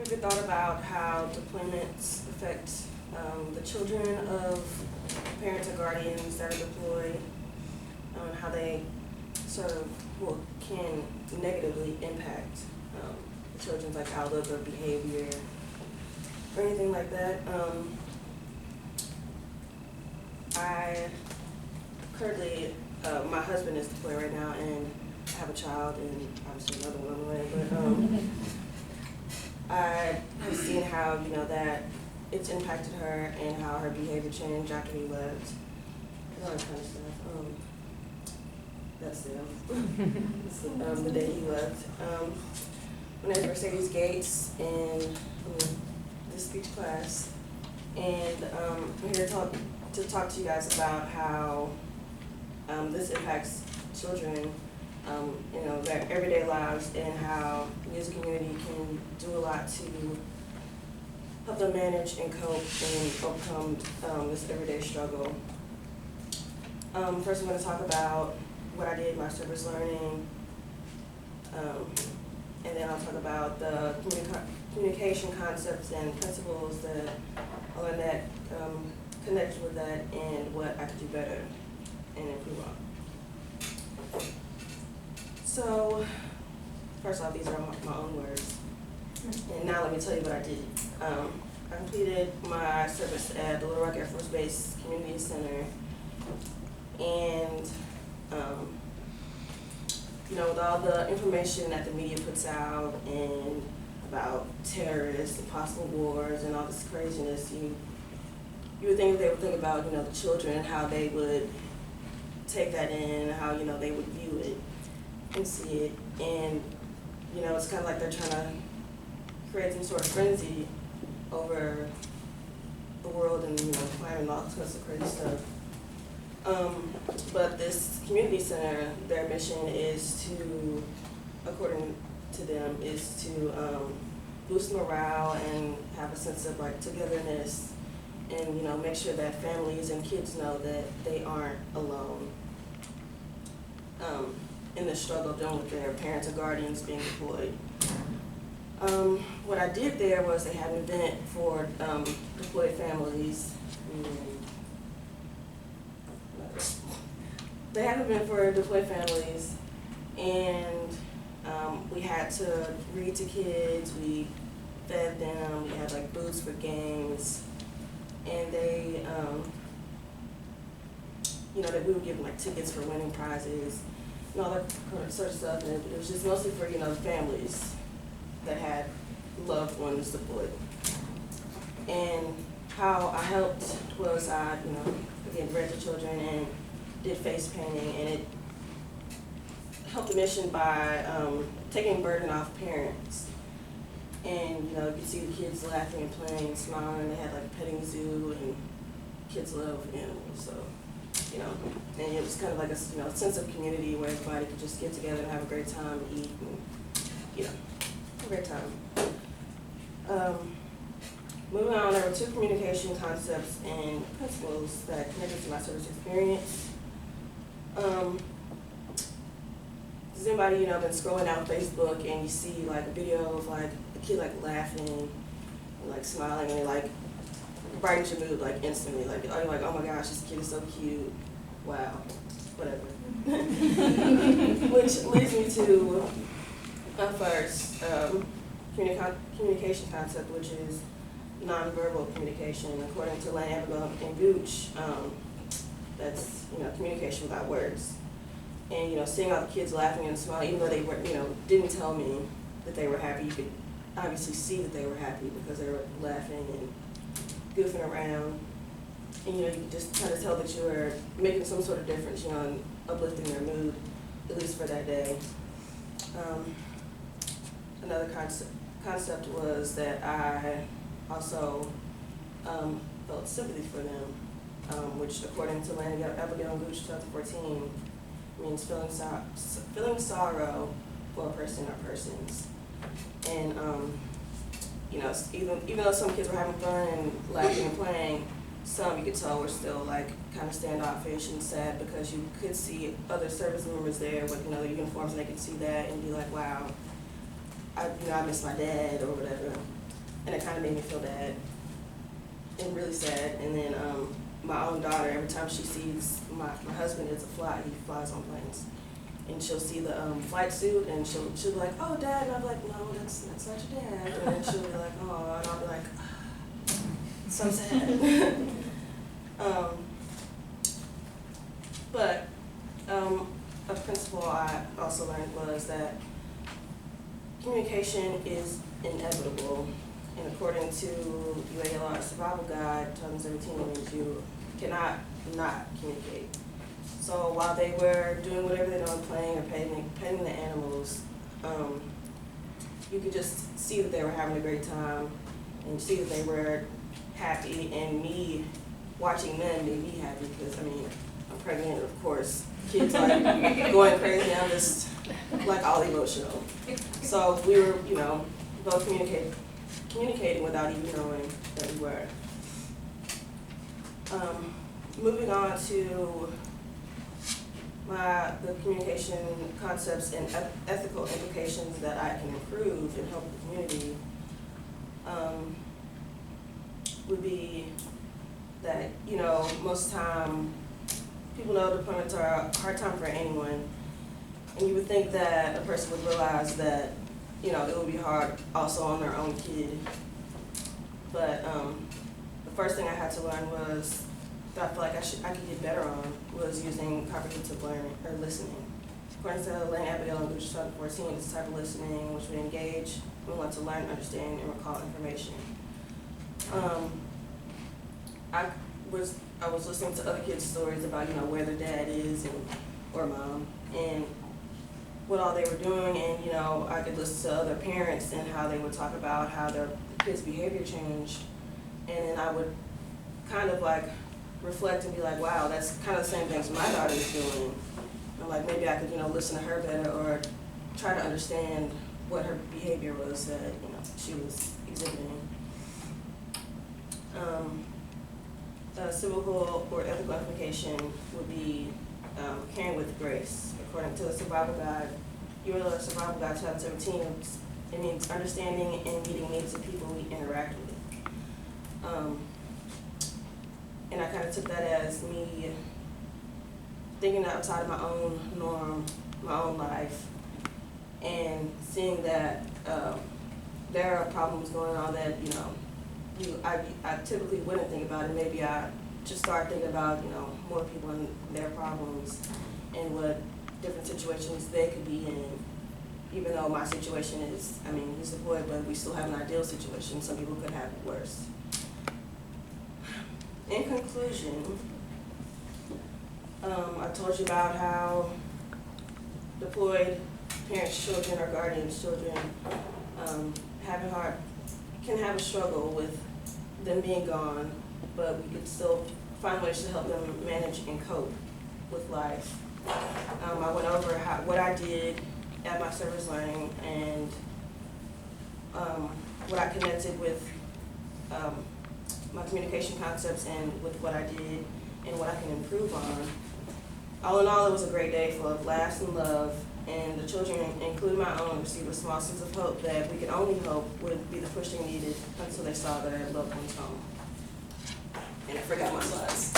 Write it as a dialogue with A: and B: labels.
A: Have you thought about how deployments affect the children of parents or guardians that are deployed, and how they sort of can negatively impact the children's like outlook or behavior or anything like that? I currently, my husband is deployed right now, and I have a child and obviously another one on the way, but I have seen how, that it's impacted her and how her behavior changed after he left. All that kind of stuff. That's it. The day he left. When I was Mercedes Gates in the speech class, and I'm here to talk to you guys about how this impacts children, their everyday lives, and how the music community can do a lot to help them manage and cope and overcome this everyday struggle. First, I'm going to talk about what I did, my service learning, and then I'll talk about the communication concepts and principles that I learned that connect with that and what I could do better and improve on. So, first off, these are my own words. And now let me tell you what I did. I completed my service at the Little Rock Air Force Base Community Center. And, with all the information that the media puts out and about terrorists and possible wars and all this craziness, you would think they would think about, the children and how they would take that in and how, they would view it and see it. And, it's kind of like they're trying to create some sort of frenzy over the world and, planning all sorts of crazy stuff. But this community center, their mission is to, according to them, is to boost morale and have a sense of like togetherness, and make sure that families and kids know that they aren't alone in the struggle dealing with their parents or guardians being deployed. What I did there was they had an event for deployed families. They had an event for deployed families, and we had to read to kids, we fed them, we had like booths for games, and they, that we would give them like tickets for winning prizes and all that sort of stuff, and it was just mostly for, families that had loved ones deployed. And how I helped was I, again, read to children and did face painting, and it helped the mission by taking burden off parents. And you could see the kids laughing and playing and smiling. They had like a petting zoo, and kids love animals, so and it was kind of like a sense of community where everybody could just get together and have a great time, and eat, and a great time. Moving on, there were 2 communication concepts and principles that connected to my service experience. Does anybody, been scrolling down Facebook and you see like a video of like a kid like laughing and like smiling, and it like brightens your mood like instantly, like you're like, oh my gosh, this kid is so cute, wow, whatever. Which leads me to first communication concept, which is nonverbal communication. According to Lane, Abigail, and Gooch, that's communication without words. And seeing all the kids laughing and smiling, even though they were didn't tell me that they were happy, you could obviously see that they were happy because they were laughing and goofing around. And you could just kind of tell that you were making some sort of difference, and uplifting their mood, at least for that day. Another concept was that I also felt sympathy for them, which according to Lane, Abigail, and Gooch 2014, means feeling sorrow for a person or persons. And even though some kids were having fun and laughing and playing, some you could tell were still like kind of standoffish and sad, because you could see other service members there with their uniforms, and they could see that and be like, wow, I miss my dad or whatever. and it kind of made me feel bad and really sad. And then my own daughter, every time she sees my husband is a fly, he flies on planes, and she'll see the flight suit, and she'll be like, "Oh, Dad," and I'm like, "No, that's not your dad." And then she'll be like, "Oh," and I'll be like, "So sad." But a principle I also learned was that communication is inevitable, and according to UALR Survival Guide 2017, means you cannot not communicate. So while they were doing whatever they're doing, playing or petting the animals, you could just see that they were having a great time, and see that they were happy, and me watching them made me happy, because I mean, I'm pregnant, of course, kids are going crazy, I'm just like all emotional. So we were, you know, both communicating without even knowing that we were. Moving on to the communication concepts and ethical implications that I can improve and help the community, would be that, you know, most of the time, people know deployments are a hard time for anyone, and you would think that a person would realize that, you know, it would be hard also on their own kid. But the first thing I had to learn was, that I feel like I could get better on, was using comprehensive learning, or listening. According to Lane Abigail and Lucia 2014, it's the type of listening in which we engage, we want to learn, understand, and recall information. I was listening to other kids' stories about, you know, where their dad is or mom, and what all they were doing, and, you know, I could listen to other parents and how they would talk about how their kids' behavior changed, and then I would kind of like reflect and be like, wow, that's kind of the same things my daughter is doing. And like, maybe I could, you know, listen to her better, or try to understand what her behavior was that, you know, she was exhibiting. Civical or ethical implication would be caring with grace. According to the Survival Guide, UALR Survival Guide 2017, it means understanding and meeting needs of people we interact with. And I kind of took that as me thinking outside of my own norm, my own life, and seeing that there are problems going on that, you know, I typically wouldn't think about it. Maybe I just start thinking about, you know, more people and their problems and what different situations they could be in. Even though my situation is, I mean, he's deployed, but we still have an ideal situation. Some people could have it worse. In conclusion, I told you about how deployed parents, children, or guardians, children can have a struggle with them being gone, but we could still find ways to help them manage and cope with life. I went over what I did at my service learning, and what I connected with my communication concepts, and with what I did and what I can improve on. All in all, it was a great day full of laughs and love, and the children, including my own, received a small sense of hope that we could only hope would be the push they needed until they saw their loved ones home. And I forgot my slides.